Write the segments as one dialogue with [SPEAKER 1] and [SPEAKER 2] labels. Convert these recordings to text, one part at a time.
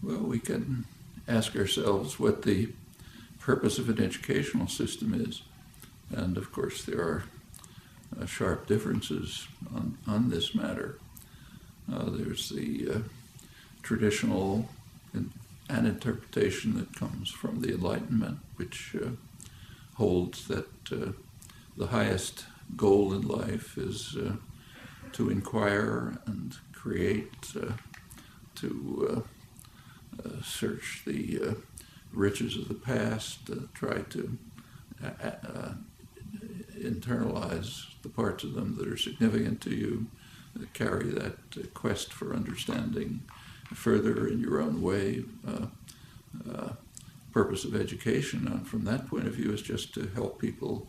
[SPEAKER 1] Well, we can ask ourselves what the purpose of an educational system is. And of course, there are sharp differences on this matter. There's the traditional an interpretation that comes from the Enlightenment, which holds that the highest goal in life is to inquire and create, to search the riches of the past, try to internalize the parts of them that are significant to you, carry that quest for understanding further in your own way. Purpose of education, from that point of view, is just to help people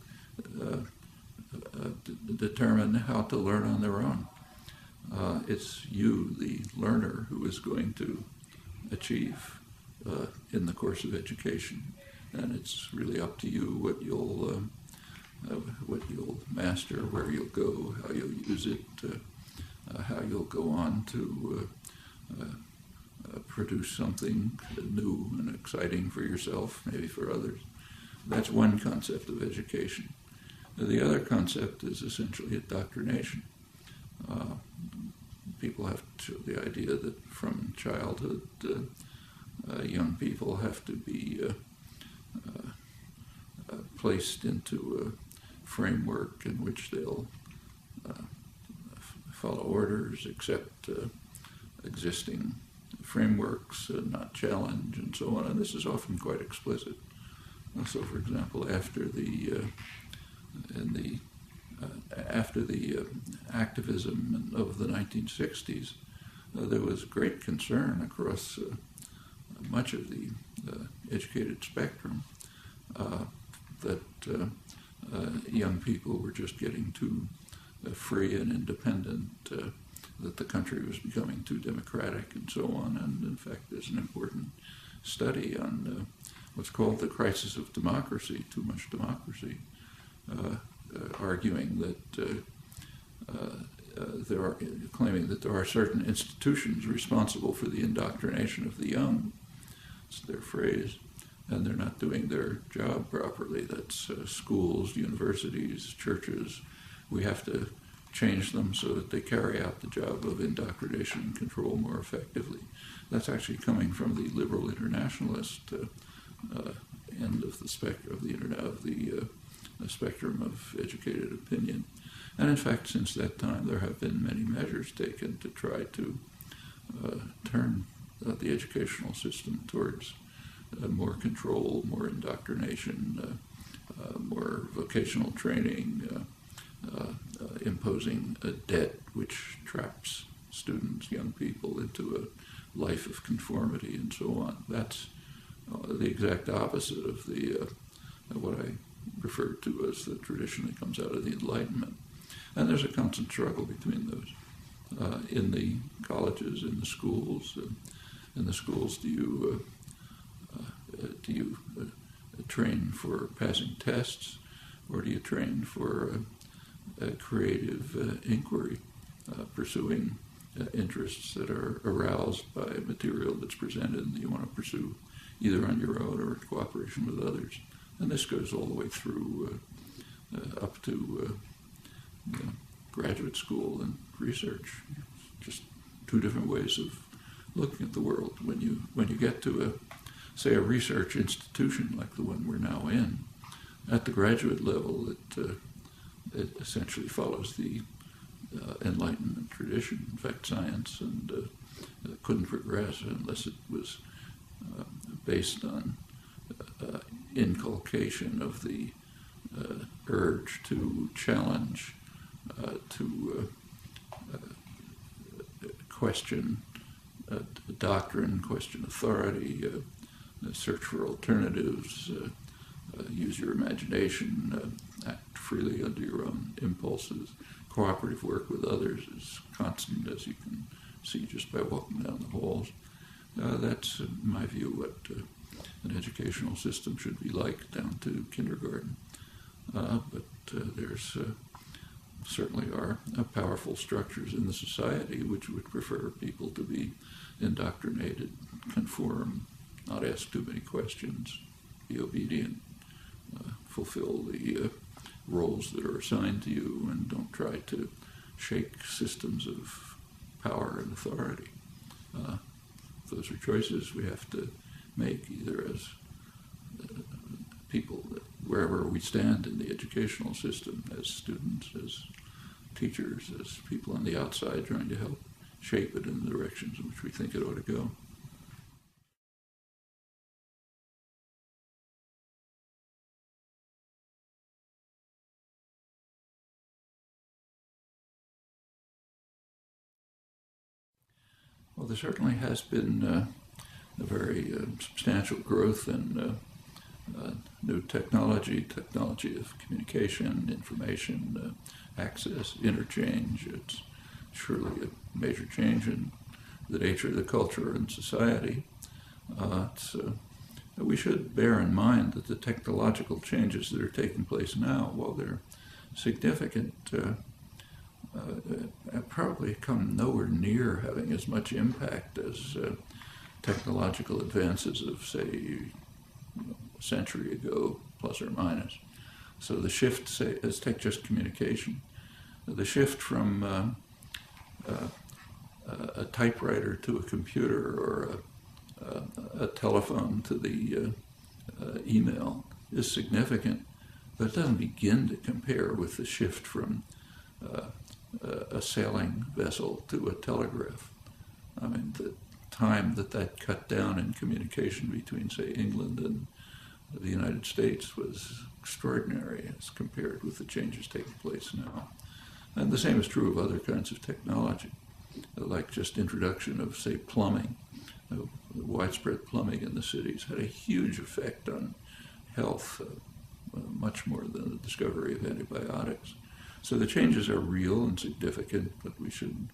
[SPEAKER 1] determine how to learn on their own. It's you, the learner, who is going to achieve in the course of education, and it's really up to you what you'll master, where you'll go, how you'll use it, how you'll go on to produce something new and exciting for yourself, maybe for others. That's one concept of education. The other concept is essentially indoctrination. People have the idea that from childhood, young people have to be placed into a framework in which they'll follow orders, accept existing frameworks, not challenge, and so on. And this is often quite explicit. So, for example, after the activism of the 1960s, there was great concern across much of the educated spectrum that young people were just getting too free and independent, that the country was becoming too democratic, and so on. And in fact, there's an important study on what's called the crisis of democracy, too much democracy, arguing that claiming that there are certain institutions responsible for the indoctrination of the young. It's their phrase, and they're not doing their job properly. That's schools, universities, churches. We have to change them so that they carry out the job of indoctrination and control more effectively. That's actually coming from the liberal internationalist end of the spectrum of the spectrum of educated opinion. And in fact, since that time, there have been many measures taken to try to turn the educational system towards more control, more indoctrination, more vocational training, imposing a debt which traps students, young people, into a life of conformity and so on. That's the exact opposite of the what I refer to as the tradition that comes out of the Enlightenment. And there's a constant struggle between those. In the colleges, in the schools, do you train for passing tests, or do you train for creative inquiry, pursuing interests that are aroused by material that's presented and that you want to pursue either on your own or in cooperation with others? And this goes all the way through up to graduate school and research. Just two different ways of looking at the world. When you get to a research institution like the one we're now in, at the graduate level, it essentially follows the Enlightenment tradition. In fact, science couldn't progress unless it was based on inculcation of the urge to challenge, to question doctrine, question authority, search for alternatives, use your imagination, act freely under your own impulses. Cooperative work with others is constant, as you can see just by walking down the halls. That's, in my view, what an educational system should be like down to kindergarten. But there's certainly are powerful structures in the society which would prefer people to be indoctrinated, conform, not ask too many questions, be obedient, fulfill the roles that are assigned to you, and don't try to shake systems of power and authority. Those are choices we have to make, either as people, wherever we stand in the educational system, as students, as teachers, as people on the outside trying to help shape it in the directions in which we think it ought to go. Well, there certainly has been a very substantial growth in new technology of communication, information, access, interchange. It's surely a major change in the nature of the culture and society. We should bear in mind that the technological changes that are taking place now, while they're significant, probably come nowhere near having as much impact as technological advances of, say, a century ago, plus or minus. So the shift, say, let's take just communication. The shift from a typewriter to a computer, or a telephone to the email is significant, but it doesn't begin to compare with the shift from a sailing vessel to a telegraph. I mean, the time that cut down in communication between, say, England and the United States was extraordinary as compared with the changes taking place now. And the same is true of other kinds of technology, like just introduction of, say, plumbing. Widespread plumbing in the cities had a huge effect on health, much more than the discovery of antibiotics. So the changes are real and significant, but we should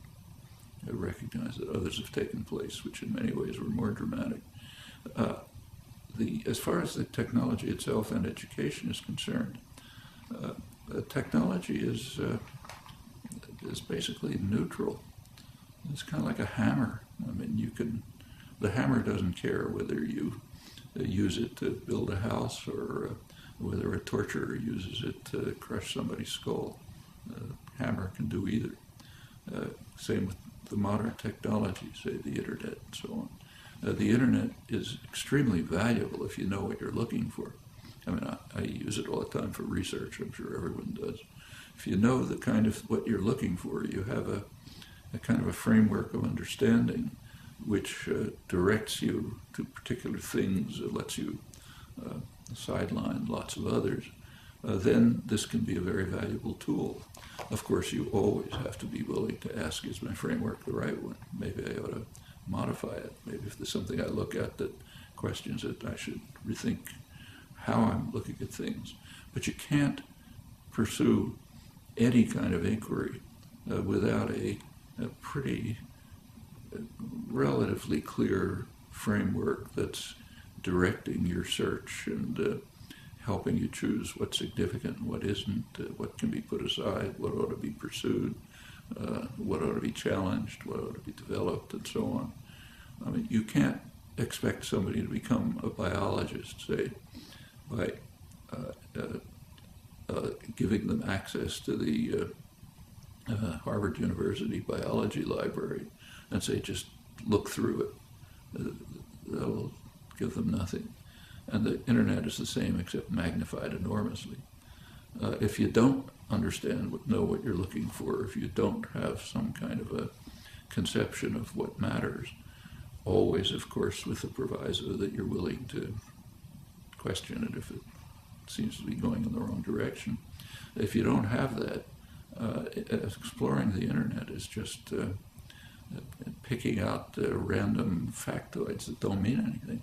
[SPEAKER 1] recognize that others have taken place, which in many ways were more dramatic. As far as the technology itself and education is concerned, technology is basically neutral. It's kind of like a hammer. I mean, the hammer doesn't care whether you use it to build a house or whether a torturer uses it to crush somebody's skull. Hammer can do either. Same with the modern technology, say the internet and so on. The internet is extremely valuable if you know what you're looking for. I mean, I use it all the time for research. I'm sure everyone does. If you know the kind of what you're looking for, you have a kind of a framework of understanding which directs you to particular things, lets you sideline lots of others, then this can be a very valuable tool. Of course, you always have to be willing to ask, is my framework the right one? Maybe I ought to modify it. Maybe if there's something I look at that questions it, I should rethink how I'm looking at things. But you can't pursue any kind of inquiry without a pretty relatively clear framework that's directing your search and helping you choose what's significant and what isn't, what can be put aside, what ought to be pursued, what ought to be challenged, what ought to be developed, and so on. I mean, you can't expect somebody to become a biologist, say, by giving them access to the Harvard University biology library and say, just look through it. That'll give them nothing. And the internet is the same, except magnified enormously. If you don't know what you're looking for, if you don't have some kind of a conception of what matters, always, of course, with the proviso that you're willing to question it if it seems to be going in the wrong direction. If you don't have that, exploring the internet is just picking out random factoids that don't mean anything.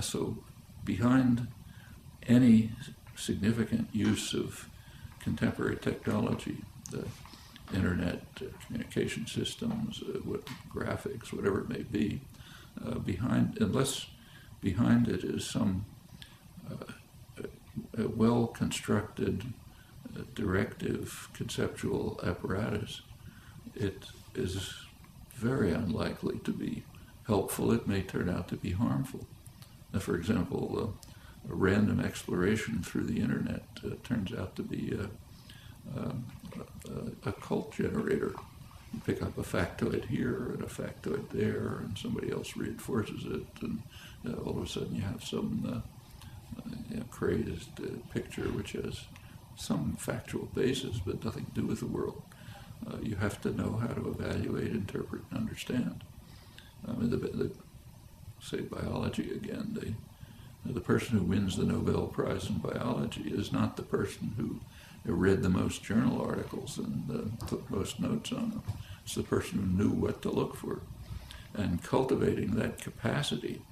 [SPEAKER 1] So behind any significant use of contemporary technology, the internet, communication systems, graphics, whatever it may be, unless behind it is some well-constructed directive conceptual apparatus, it is very unlikely to be helpful. It may turn out to be harmful. For example, a random exploration through the internet turns out to be a cult generator. You pick up a factoid here and a factoid there, and somebody else reinforces it, and all of a sudden you have some crazed picture which has some factual basis but nothing to do with the world. You have to know how to evaluate, interpret, and understand. Say biology again, the person who wins the Nobel Prize in biology is not the person who read the most journal articles and took most notes on them. It's the person who knew what to look for. And cultivating that capacity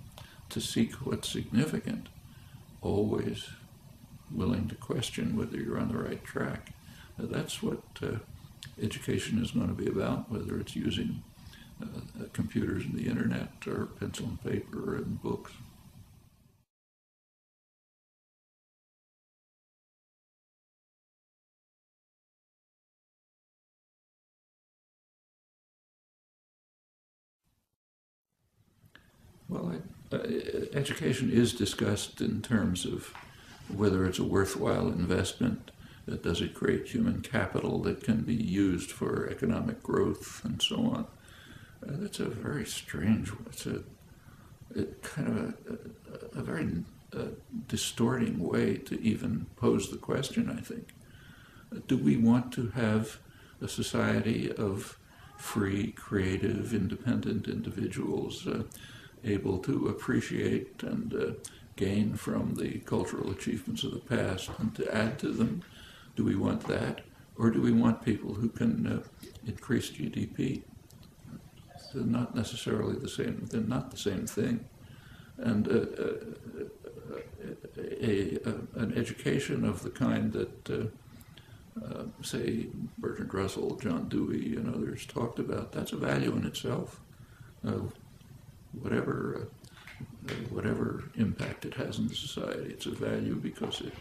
[SPEAKER 1] to seek what's significant, always willing to question whether you're on the right track. That's what education is going to be about, whether it's using computers and the internet or pencil and paper and books. Well, education is discussed in terms of whether it's a worthwhile investment. Does it create human capital that can be used for economic growth and so on? That's a very strange, it's kind of a very distorting way to even pose the question, I think. Do we want to have a society of free, creative, independent individuals able to appreciate and gain from the cultural achievements of the past and to add to them? Do we want that? Or do we want people who can increase GDP? They're not necessarily the same, they're not the same thing. And an education of the kind that, say, Bertrand Russell, John Dewey, and others talked about, that's a value in itself. Whatever impact it has in the society, it's a value because it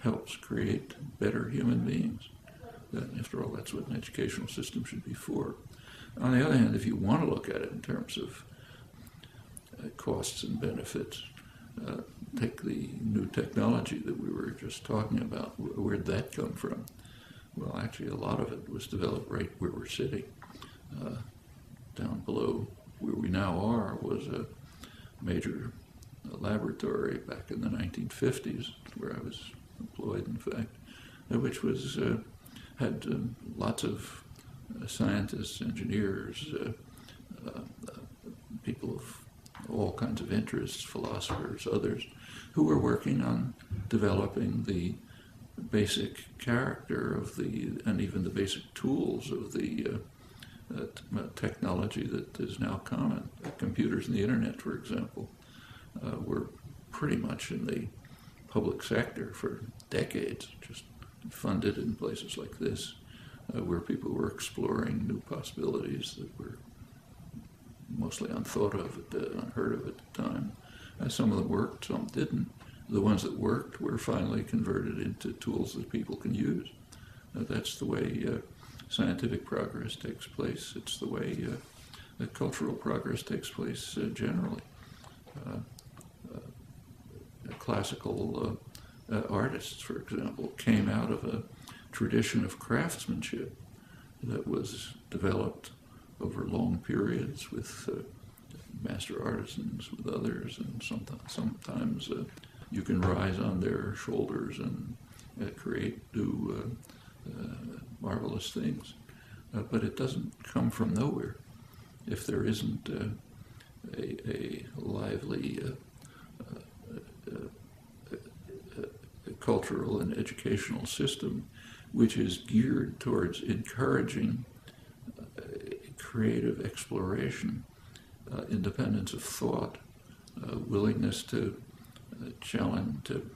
[SPEAKER 1] helps create better human beings. After all, that's what an educational system should be for. On the other hand, if you want to look at it in terms of costs and benefits, take the new technology that we were just talking about. Where'd that come from? Well, actually, a lot of it was developed right where we're sitting. Down below where we now are was a major laboratory back in the 1950s, where I was employed, in fact, which was had lots of scientists, engineers, people of all kinds of interests, philosophers, others, who were working on developing the basic character of and even the basic tools of the technology that is now common. Computers and the internet, for example, were pretty much in the public sector for decades, just funded in places like this, where people were exploring new possibilities that were mostly unthought of, unheard of at the time. Some of them worked, some didn't. The ones that worked were finally converted into tools that people can use. That's the way scientific progress takes place. It's the way cultural progress takes place generally. Classical artists, for example, came out of a tradition of craftsmanship that was developed over long periods with master artisans, with others, and sometimes you can rise on their shoulders and create new marvelous things. But it doesn't come from nowhere if there isn't a lively cultural and educational system which is geared towards encouraging creative exploration, independence of thought, willingness to challenge, to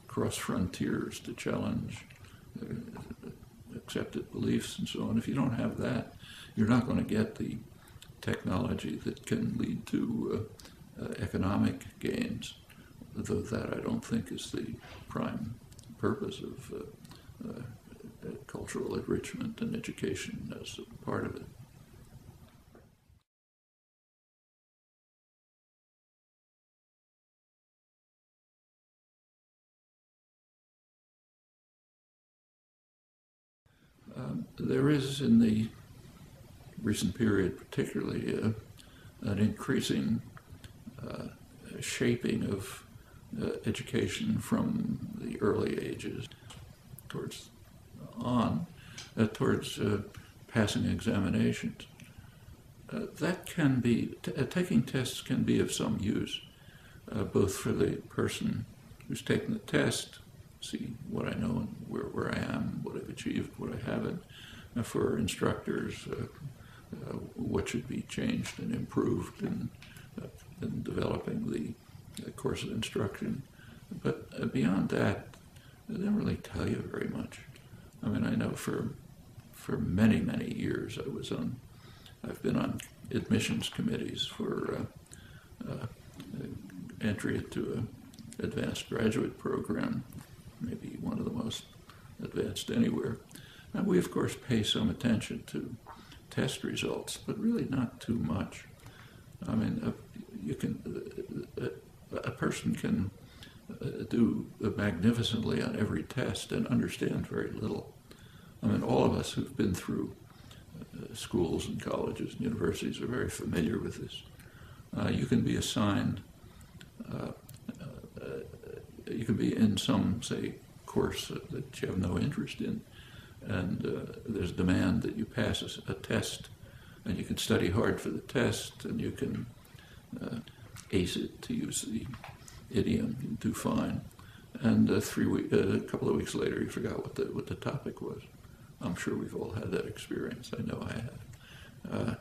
[SPEAKER 1] cross frontiers, to challenge accepted beliefs and so on. If you don't have that, you're not going to get the technology that can lead to economic gains, though that I don't think is the prime purpose of cultural enrichment and education as a part of it. There is, in the recent period particularly, an increasing shaping of education from the early ages towards passing examinations. That can be, taking tests can be of some use, both for the person who's taking the test, see what I know and where I am, what I've achieved, what I haven't, for instructors, what should be changed and improved in developing the course of instruction. But beyond that, they don't really tell you very much. I mean, I know for many, many years I've been on admissions committees for entry into an advanced graduate program, maybe one of the most advanced anywhere. And we, of course, pay some attention to test results, but really not too much. I mean, a person can do magnificently on every test and understand very little. I mean, all of us who've been through schools and colleges and universities are very familiar with this. You can be assigned, you can be in some, say, course that you have no interest in, and there's demand that you pass a test, and you can study hard for the test, and you can ace it, to use the idiom, you do fine. And a couple of weeks later, you forgot what the topic was. I'm sure we've all had that experience. I know I have.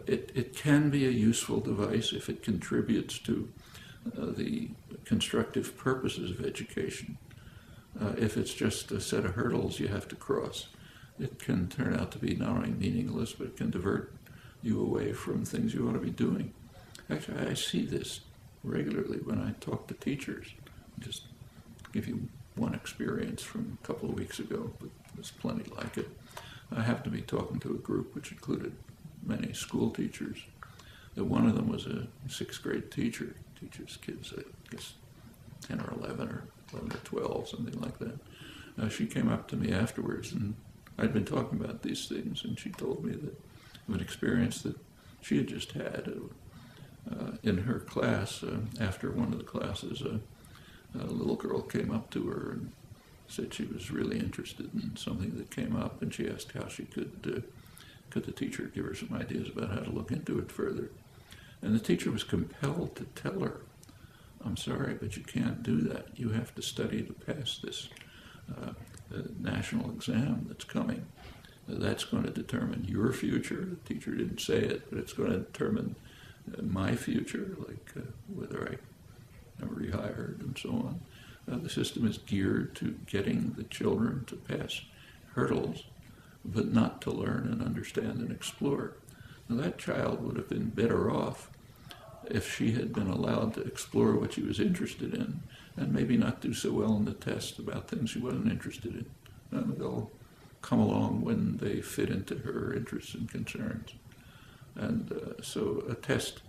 [SPEAKER 1] It can be a useful device if it contributes to the constructive purposes of education. If it's just a set of hurdles you have to cross, it can turn out to be not only meaningless, but it can divert you away from things you ought to be doing. Actually, I see this regularly when I talk to teachers. Just give you one experience from a couple of weeks ago, but there's plenty like it. I happened to be talking to a group which included many school teachers. One of them was a sixth grade teacher, teaches kids, I guess, 10 or 11 or 11 or 12, something like that. She came up to me afterwards, and I'd been talking about these things, and she told me that of an experience that she had just had in her class. After one of the classes, a little girl came up to her and said she was really interested in something that came up, and she asked how she could the teacher give her some ideas about how to look into it further. And the teacher was compelled to tell her, I'm sorry, but you can't do that. You have to study to pass this national exam that's coming. That's going to determine your future. The teacher didn't say it, but it's going to determine my future, like whether I'm rehired and so on. The system is geared to getting the children to pass hurdles, but not to learn and understand and explore. Now, that child would have been better off if she had been allowed to explore what she was interested in, and maybe not do so well in the test about things she wasn't interested in. They'll come along when they fit into her interests and concerns. And so a test,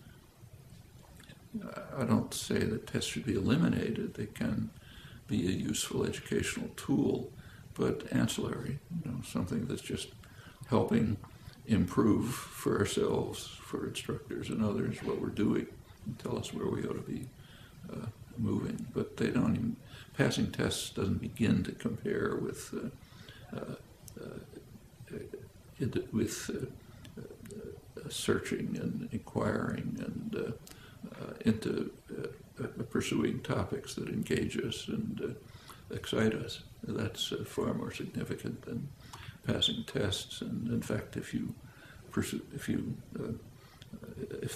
[SPEAKER 1] I don't say that tests should be eliminated. They can be a useful educational tool, but ancillary, something that's just helping improve for ourselves, for instructors and others, what we're doing, and tell us where we ought to be moving. But they don't even, passing tests doesn't begin to compare with searching and inquiring and into pursuing topics that engage us and excite us. That's far more significant than passing tests. And in fact, if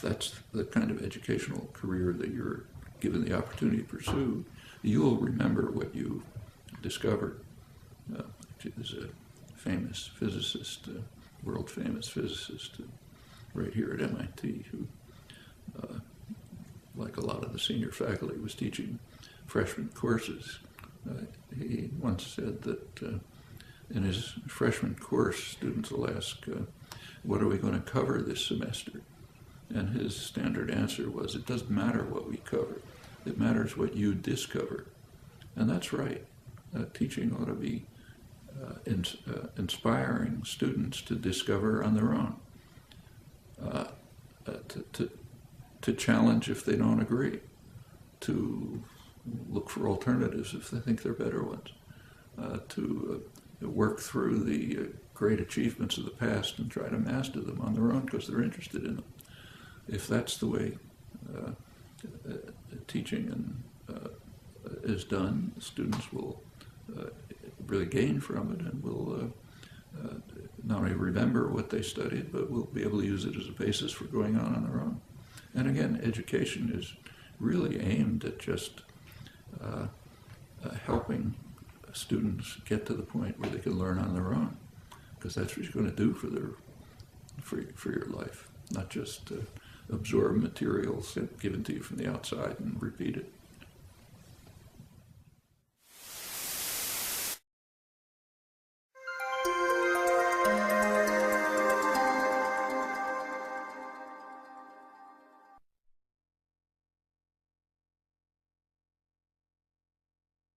[SPEAKER 1] that's the kind of educational career that you're given the opportunity to pursue, you'll remember what you discovered. There's a famous physicist, world-famous physicist, right here at MIT, who, like a lot of the senior faculty, was teaching freshman courses. He once said that in his freshman course, students will ask, what are we going to cover this semester? And his standard answer was, it doesn't matter what we cover. It matters what you discover. And that's right. Teaching ought to be inspiring students to discover on their own, to challenge if they don't agree, to look for alternatives if they think they're better ones, to work through the great achievements of the past and try to master them on their own because they're interested in them. If that's the way teaching is done, students will really gain from it and will not only remember what they studied, but will be able to use it as a basis for going on their own. And again, education is really aimed at just helping students get to the point where they can learn on their own, because that's what you're going to do for your life, not just absorb materials given to you from the outside and repeat it.